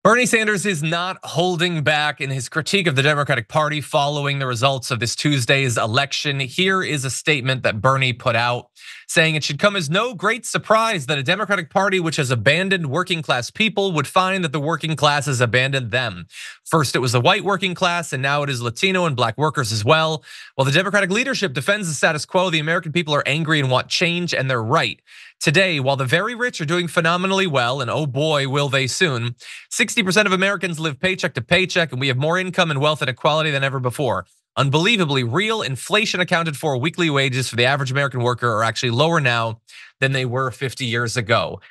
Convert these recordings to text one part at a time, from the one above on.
Bernie Sanders is not holding back in his critique of the Democratic Party following the results of this Tuesday's election. Here is a statement that Bernie put out saying it should come as no great surprise that a Democratic Party which has abandoned working class people would find that the working class has abandoned them. First, it was the white working class, and now it is Latino and black workers as well. While the Democratic leadership defends the status quo, the American people are angry and want change, and they're right. Today, while the very rich are doing phenomenally well, and oh boy, will they soon, 60% of Americans live paycheck to paycheck, and we have more income and wealth inequality than ever before. Unbelievably, real inflation accounted for weekly wages for the average American worker are actually lower now than they were 50 years ago.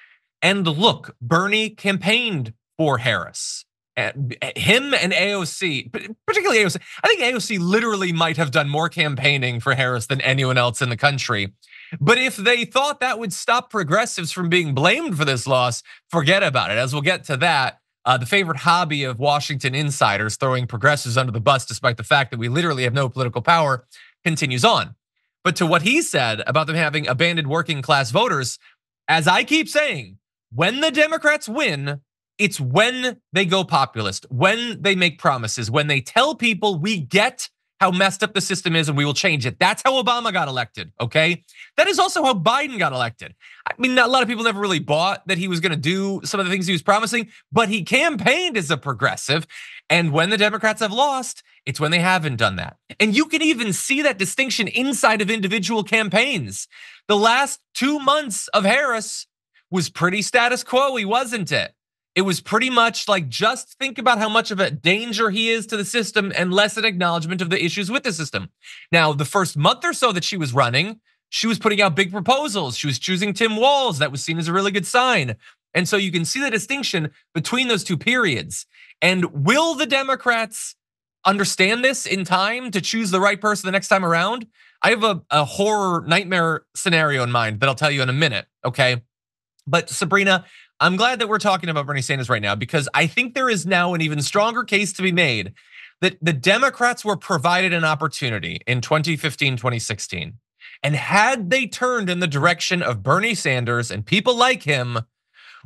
And look, Bernie campaigned for Harris. Him and AOC, particularly AOC, I think AOC literally might have done more campaigning for Harris than anyone else in the country. But if they thought that would stop progressives from being blamed for this loss, forget about it. As we'll get to that, the favorite hobby of Washington insiders, throwing progressives under the bus despite the fact that we literally have no political power, continues on. But to what he said about them having abandoned working class voters, as I keep saying, when the Democrats win, it's when they go populist, when they make promises, when they tell people we get how messed up the system is and we will change it. That's how Obama got elected, okay? That is also how Biden got elected. I mean, a lot of people never really bought that he was gonna do some of the things he was promising, but he campaigned as a progressive. And when the Democrats have lost, it's when they haven't done that. And you can even see that distinction inside of individual campaigns. The last 2 months of Harris was pretty status quo-y, wasn't it? It was pretty much like, just think about how much of a danger he is to the system and less an acknowledgement of the issues with the system. Now, the first month or so that she was running, she was putting out big proposals. She was choosing Tim Walz. That was seen as a really good sign. And so you can see the distinction between those two periods. And will the Democrats understand this in time to choose the right person the next time around? I have a horror nightmare scenario in mind that I'll tell you in a minute, okay? But Sabrina, I'm glad that we're talking about Bernie Sanders right now, because I think there is now an even stronger case to be made that the Democrats were provided an opportunity in 2015, 2016. And had they turned in the direction of Bernie Sanders and people like him,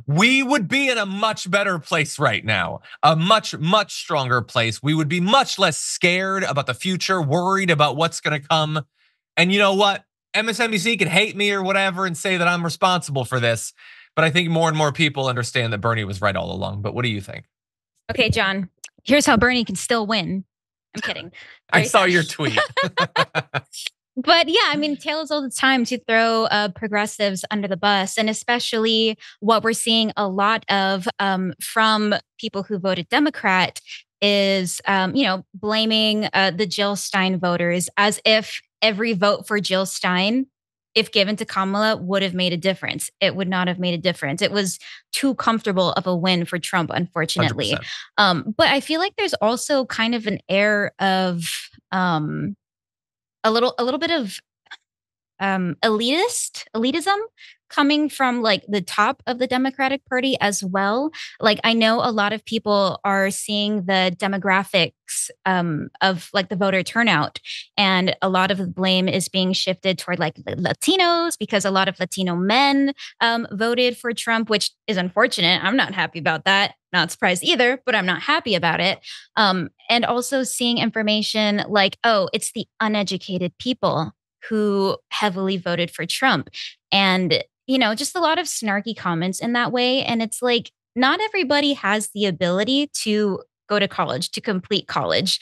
we would be in a much better place right now, a much, much stronger place. We would be much less scared about the future, worried about what's gonna come. And you know what? MSNBC can hate me or whatever and say that I'm responsible for this. But I think more and more people understand that Bernie was right all along. But what do you think? Okay, John, here's how Bernie can still win. I'm kidding. I saw your tweet. But yeah, I mean, tales all the time to throw progressives under the bus, and especially what we're seeing a lot of from people who voted Democrat is, blaming the Jill Stein voters as if every vote for Jill Stein, if given to Kamala, would have made a difference. It would not have made a difference. It was too comfortable of a win for Trump, unfortunately. But I feel like there's also kind of an air of a little bit of elitism coming from like the top of the Democratic Party as well. Like, I know a lot of people are seeing the demographics of like the voter turnout, and a lot of the blame is being shifted toward like the Latinos, because a lot of Latino men voted for Trump, which is unfortunate. I'm not happy about that. Not surprised either, but I'm not happy about it. And also seeing information like, oh, it's the uneducated people who heavily voted for Trump. And just a lot of snarky comments in that way. And it's like, not everybody has the ability to go to college, to complete college,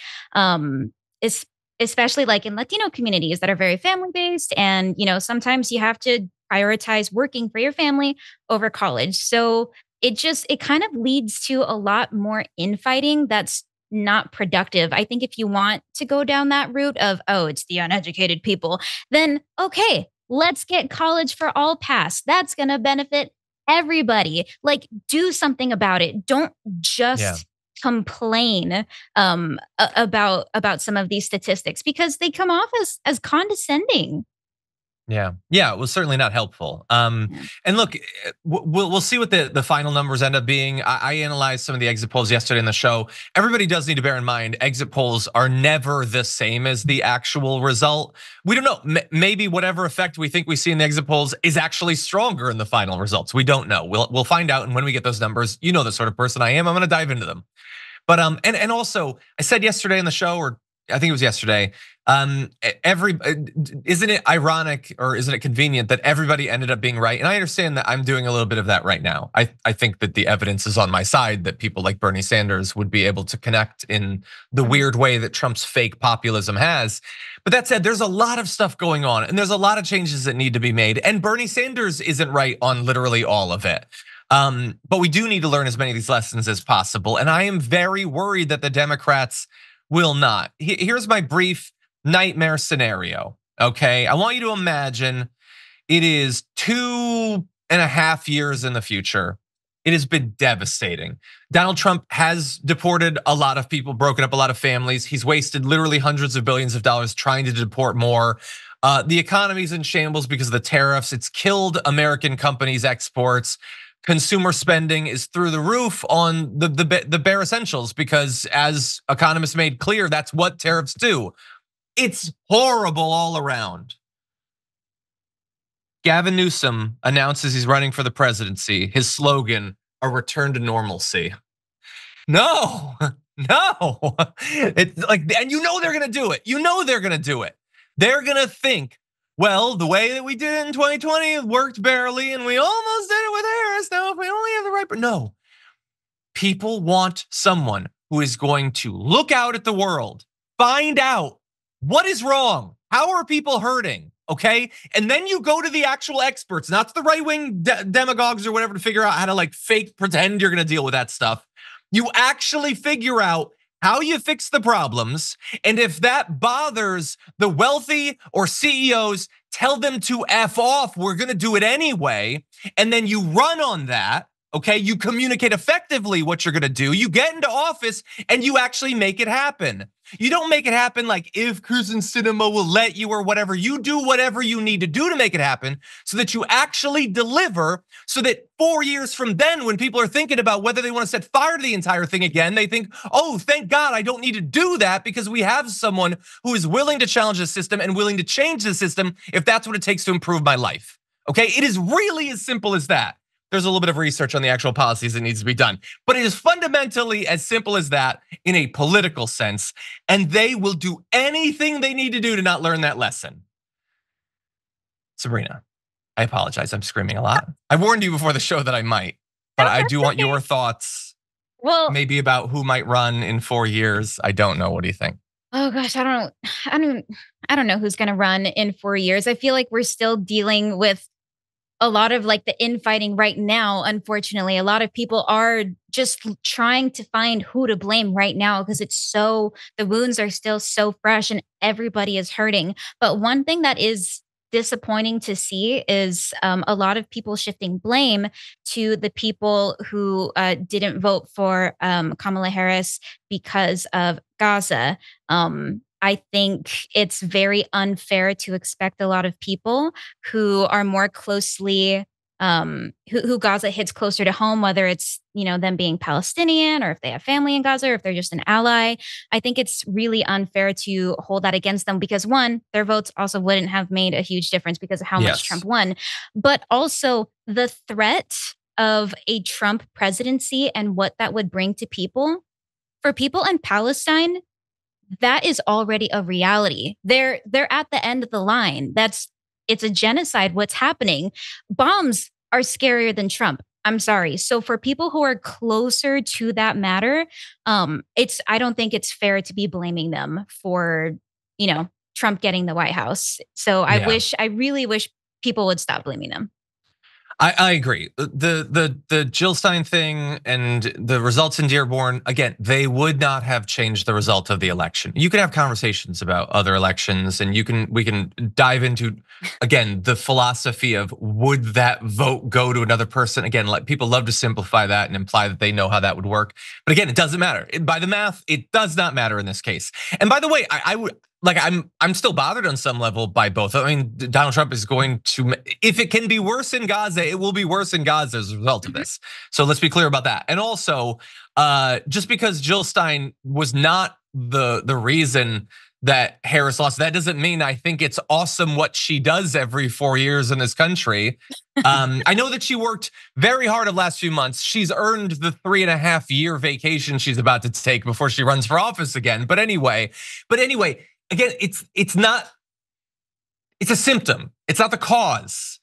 especially like in Latino communities that are very family-based. And, sometimes you have to prioritize working for your family over college. So it kind of leads to a lot more infighting that's not productive. I think if you want to go down that route of, oh, it's the uneducated people, then okay, let's get college for all passed. That's going to benefit everybody. Like, do something about it. Don't just complain about some of these statistics, because they come off as condescending. Yeah, it was certainly not helpful. Yeah. And look, we'll see what the final numbers end up being. I analyzed some of the exit polls yesterday in the show. Everybody does need to bear in mind, exit polls are never the same as the actual result. We don't know. Maybe whatever effect we think we see in the exit polls is actually stronger in the final results. We don't know. We'll find out, and when we get those numbers, you know the sort of person I am. I'm going to dive into them. But and also I said yesterday in the show, or I think it was yesterday. Isn't it ironic or isn't it convenient that everybody ended up being right? And I understand that I'm doing a little bit of that right now. I think that the evidence is on my side that people like Bernie Sanders would be able to connect in the weird way that Trump's fake populism has. But that said, there's a lot of stuff going on and there's a lot of changes that need to be made. And Bernie Sanders isn't right on literally all of it. But we do need to learn as many of these lessons as possible. And I am very worried that the Democrats will not. Here's my brief nightmare scenario, okay? I want you to imagine it is 2.5 years in the future. It has been devastating. Donald Trump has deported a lot of people, broken up a lot of families. He's wasted literally hundreds of billions of dollars trying to deport more. The economy's in shambles because of the tariffs. It's killed American companies' exports. Consumer spending is through the roof on the bare essentials because, as economists made clear, that's what tariffs do. It's horrible all around. Gavin Newsom announces he's running for the presidency. His slogan, a return to normalcy. No, no. It's like, and you know they're gonna do it. You know they're gonna do it. They're gonna think, well, the way that we did it in 2020 worked barely, and we almost did it with Harris. Now, if we only have the right, but no. People want someone who is going to look out at the world, find out what is wrong, how are people hurting, okay? And then you go to the actual experts, not to the right-wing demagogues or whatever, to figure out how to like fake pretend you're gonna deal with that stuff. You actually figure out how you fix the problems, and if that bothers the wealthy or CEOs, tell them to F off, we're gonna do it anyway, and then you run on that, okay? You communicate effectively what you're gonna do, you get into office, and you actually make it happen. You don't make it happen like if Kyrsten Sinema will let you or whatever. You do whatever you need to do to make it happen so that you actually deliver, so that 4 years from then, when people are thinking about whether they want to set fire to the entire thing again, they think, oh, thank God I don't need to do that because we have someone who is willing to challenge the system and willing to change the system if that's what it takes to improve my life. Okay, it is really as simple as that. There's a little bit of research on the actual policies that needs to be done, but it is fundamentally as simple as that in a political sense, and they will do anything they need to do to not learn that lesson. Sabrina, I apologize, I'm screaming a lot. I warned you before the show that I might, but I do want your thoughts. Well, maybe about who might run in 4 years. I don't know. What do you think? Oh gosh, I don't know who's gonna run in 4 years. I feel like we're still dealing with a lot of like the infighting right now. Unfortunately, a lot of people are just trying to find who to blame right now because the wounds are still so fresh and everybody is hurting. But one thing that is disappointing to see is a lot of people shifting blame to the people who didn't vote for Kamala Harris because of Gaza. I think it's very unfair to expect a lot of people who are more closely, who Gaza hits closer to home, whether it's, them being Palestinian or if they have family in Gaza or if they're just an ally. I think it's really unfair to hold that against them because one, their votes also wouldn't have made a huge difference because of how much Trump won, but also the threat of a Trump presidency and what that would bring to people. For people in Palestine, that is already a reality. They're at the end of the line. It's a genocide what's happening. Bombs are scarier than Trump. I'm sorry. So for people who are closer to that matter, I don't think it's fair to be blaming them for, Trump getting the White House. So I really wish people would stop blaming them. I agree. The Jill Stein thing and the results in Dearborn, again, they would not have changed the result of the election. You can have conversations about other elections and we can dive into, again, the philosophy of would that vote go to another person? Again, like people love to simplify that and imply that they know how that would work. But again, it doesn't matter. By the math, it does not matter in this case. And by the way, like I'm still bothered on some level by both. I mean, Donald Trump is going to, if it can be worse in Gaza, it will be worse in Gaza as a result of this. So let's be clear about that. And also, just because Jill Stein was not the reason that Harris lost, that doesn't mean I think it's awesome what she does every 4 years in this country. I know that she worked very hard the last few months. She's earned the 3.5-year vacation she's about to take before she runs for office again. But anyway, again, it's a symptom. It's not the cause.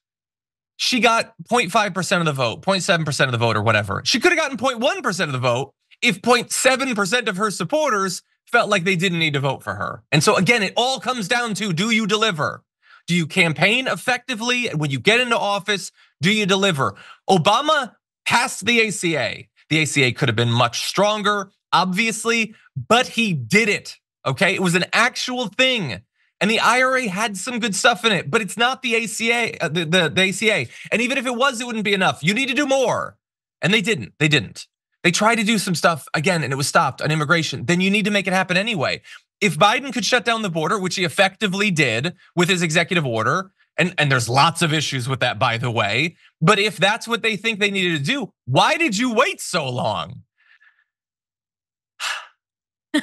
She got 0.5% of the vote, 0.7% of the vote, or whatever. She could have gotten 0.1% of the vote if 0.7% of her supporters felt like they didn't need to vote for her. And so again, it all comes down to, do you deliver? Do you campaign effectively? When you get into office, do you deliver? Obama passed the ACA. The ACA could have been much stronger, obviously, but he did it, okay? It was an actual thing. And the IRA had some good stuff in it, but it's not the ACA, the ACA. And even if it was, it wouldn't be enough. You need to do more. And they didn't. They tried to do some stuff again, and it was stopped on immigration. Then you need to make it happen anyway. If Biden could shut down the border, which he effectively did with his executive order, and there's lots of issues with that, by the way, but if that's what they think they needed to do, why did you wait so long?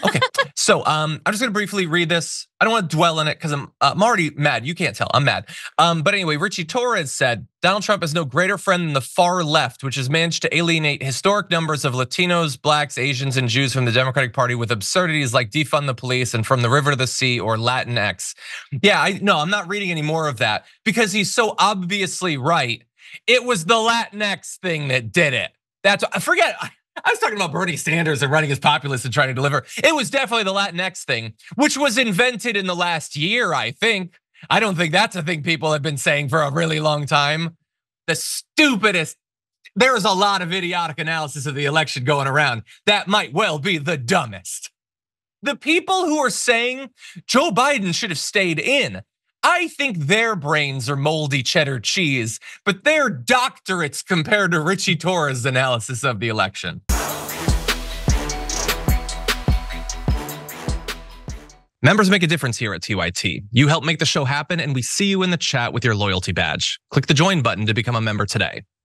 Okay, so I'm just gonna briefly read this. I don't want to dwell on it because I'm already mad. You can't tell, I'm mad. But anyway, Richie Torres said, Donald Trump has no greater friend than the far left, which has managed to alienate historic numbers of Latinos, Blacks, Asians, and Jews from the Democratic Party with absurdities like defund the police and from the river to the sea or Latinx. Yeah, I'm not reading any more of that because he's so obviously right. It was the Latinx thing that did it. I was talking about Bernie Sanders and running as populist and trying to deliver. It was definitely the Latinx thing, which was invented in the last year, I think. I don't think that's a thing people have been saying for a really long time. The stupidest, there is a lot of idiotic analysis of the election going around. That might well be the dumbest. The people who are saying Joe Biden should have stayed in, I think their brains are moldy cheddar cheese, but they're doctorates compared to Richie Torres' analysis of the election. Members make a difference here at TYT. You help make the show happen, and we see you in the chat with your loyalty badge. Click the join button to become a member today.